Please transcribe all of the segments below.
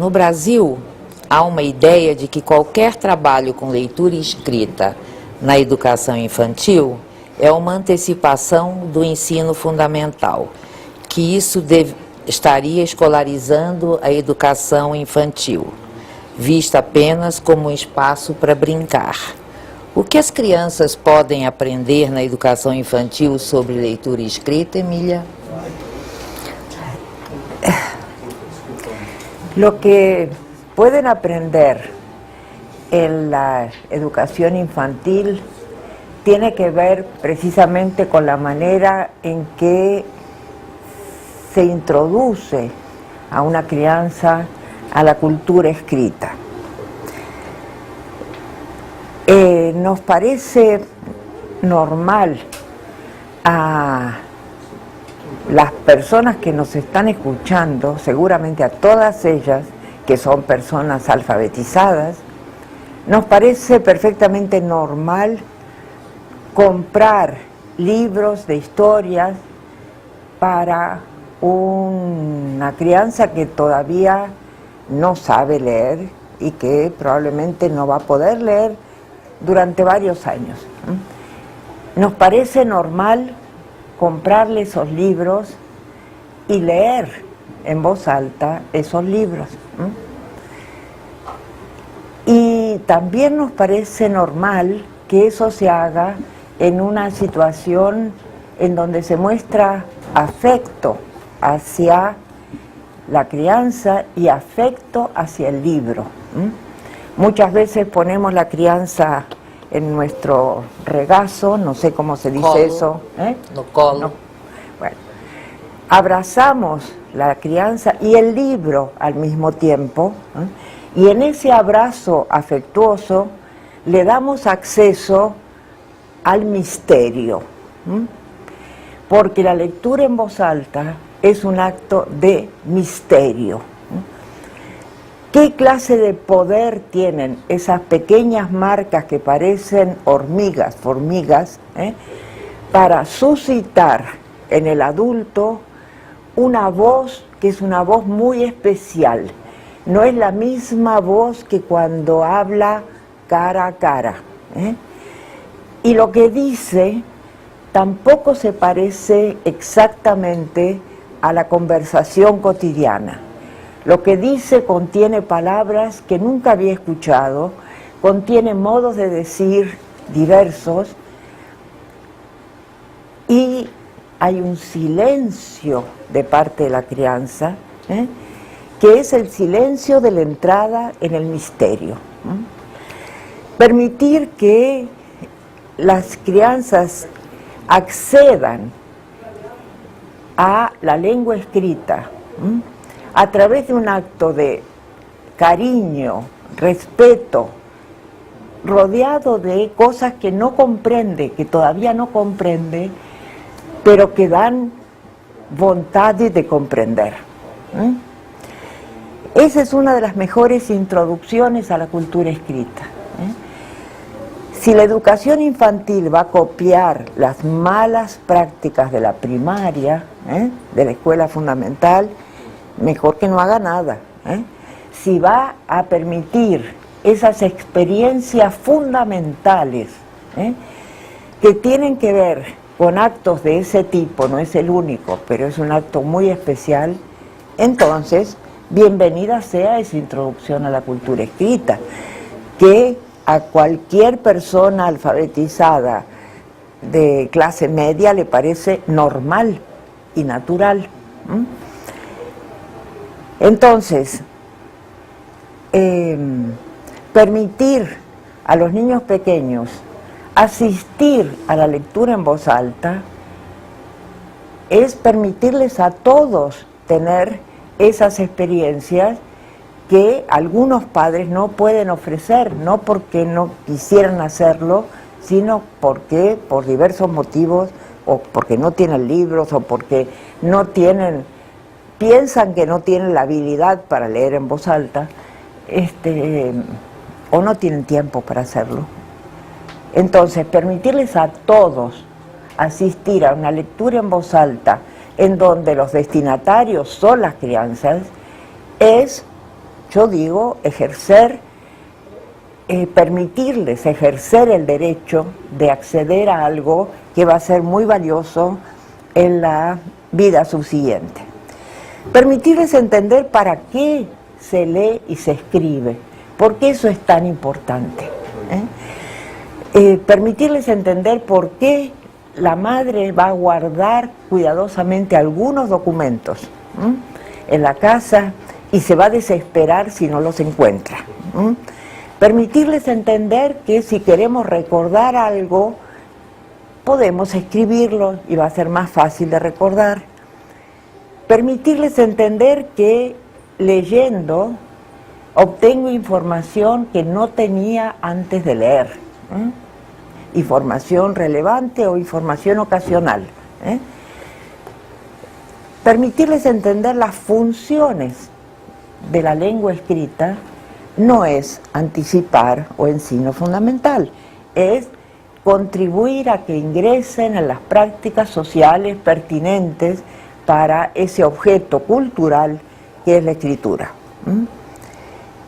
no Brasil, há uma ideia de que qualquer trabalho com leitura e escrita na educação infantil é uma antecipação do ensino fundamental, que isso estaria escolarizando a educação infantil, vista apenas como um espaço para brincar. O que as crianças podem aprender na educação infantil sobre leitura e escrita, Emília? Lo que pueden aprender en la educación infantil tiene que ver precisamente con la manera en que se introduce a una crianza a la cultura escrita. Nos parece normal a las personas que nos están escuchando, seguramente a todas ellas que son personas alfabetizadas, nos parece perfectamente normal comprar libros de historias para una crianza que todavía no sabe leer y que probablemente no va a poder leer durante varios años. Nos parece normal comprarle esos libros y leer en voz alta esos libros. Y también nos parece normal que eso se haga en una situación en donde se muestra afecto hacia la crianza y afecto hacia el libro. Muchas veces ponemos la crianza en nuestro regazo, no sé cómo se dice Colo. eso. No colo. No. Bueno, abrazamos la crianza y el libro al mismo tiempo, y en ese abrazo afectuoso le damos acceso al misterio, porque la lectura en voz alta es un acto de misterio. ¿Qué clase de poder tienen esas pequeñas marcas que parecen hormigas, formigas, para suscitar en el adulto una voz que es una voz muy especial? No es la misma voz que cuando habla cara a cara, y lo que dice tampoco se parece exactamente a la conversación cotidiana. Lo que dice contiene palabras que nunca había escuchado, contiene modos de decir diversos, y hay un silencio de parte de la crianza, que es el silencio de la entrada en el misterio. Permitir que las crianzas accedan a la lengua escrita a través de un acto de cariño, respeto, rodeado de cosas que no comprende, que todavía no comprende, pero que dan voluntad de comprender. Esa es una de las mejores introducciones a la cultura escrita. Si la educación infantil va a copiar las malas prácticas de la primaria, de la escuela fundamental, mejor que no haga nada. Si va a permitir esas experiencias fundamentales que tienen que ver con actos de ese tipo, no es el único, pero es un acto muy especial, entonces bienvenida sea esa introducción a la cultura escrita, que a cualquier persona alfabetizada de clase media le parece normal y natural. Entonces, permitir a los niños pequeños asistir a la lectura en voz alta es permitirles a todos tener esas experiencias que algunos padres no pueden ofrecer, no porque no quisieran hacerlo, sino porque por diversos motivos, o porque no tienen libros, o porque no tienen, piensan que no tienen la habilidad para leer en voz alta, o no tienen tiempo para hacerlo. Entonces, permitirles a todos asistir a una lectura en voz alta, en donde los destinatarios son las crianzas, es yo digo ejercer, permitirles ejercer el derecho de acceder a algo que va a ser muy valioso en la vida subsiguiente. Permitirles entender para qué se lee y se escribe, por qué eso es tan importante. Permitirles entender por qué la madre va a guardar cuidadosamente algunos documentos en la casa y se va a desesperar si no los encuentra. Permitirles entender que si queremos recordar algo, podemos escribirlo y va a ser más fácil de recordar. Permitirles entender que leyendo obtengo información que no tenía antes de leer. Información relevante o información ocasional. Permitirles entender las funciones de la lengua escrita no es anticipar o ensino fundamental, es contribuir a que ingresen en las prácticas sociales pertinentes para ese objeto cultural que es la escritura.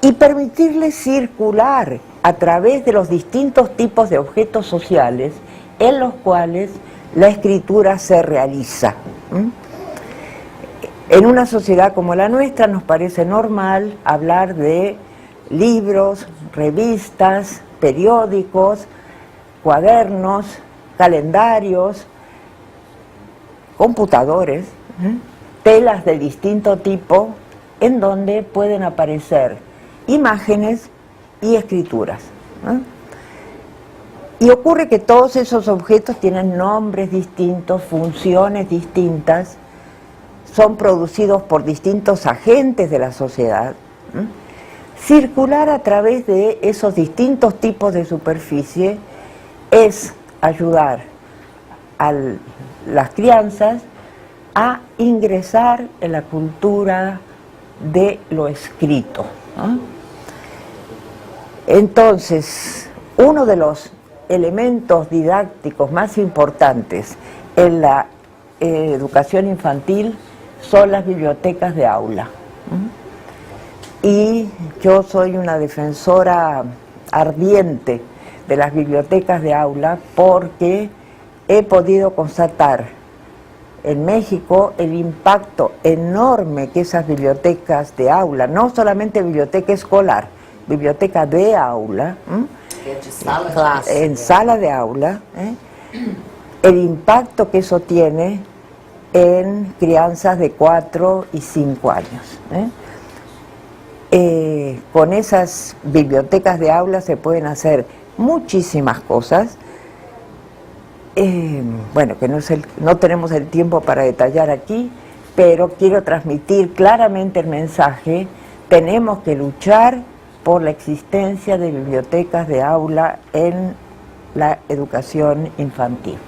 Y permitirles circular a través de los distintos tipos de objetos sociales en los cuales la escritura se realiza. En una sociedad como la nuestra nos parece normal hablar de libros, revistas, periódicos, cuadernos, calendarios, computadores, telas de distinto tipo, en donde pueden aparecer imágenes y escrituras. Y ocurre que todos esos objetos tienen nombres distintos, funciones distintas, son producidos por distintos agentes de la sociedad. Circular a través de esos distintos tipos de superficie es ayudar a las crianzas a ingresar en la cultura de lo escrito. Entonces, uno de los elementos didácticos más importantes en la educación infantil son las bibliotecas de aula. Y yo soy una defensora ardiente de las bibliotecas de aula porque he podido constatar en México el impacto enorme que esas bibliotecas de aula, no solamente biblioteca escolar, biblioteca de aula, en sala de aula, el impacto que eso tiene en crianzas de 4 y 5 años. Con esas bibliotecas de aula se pueden hacer muchísimas cosas. Bueno, que no tenemos el tiempo para detallar aquí, pero quiero transmitir claramente el mensaje: tenemos que luchar por la existencia de bibliotecas de aula en la educación infantil.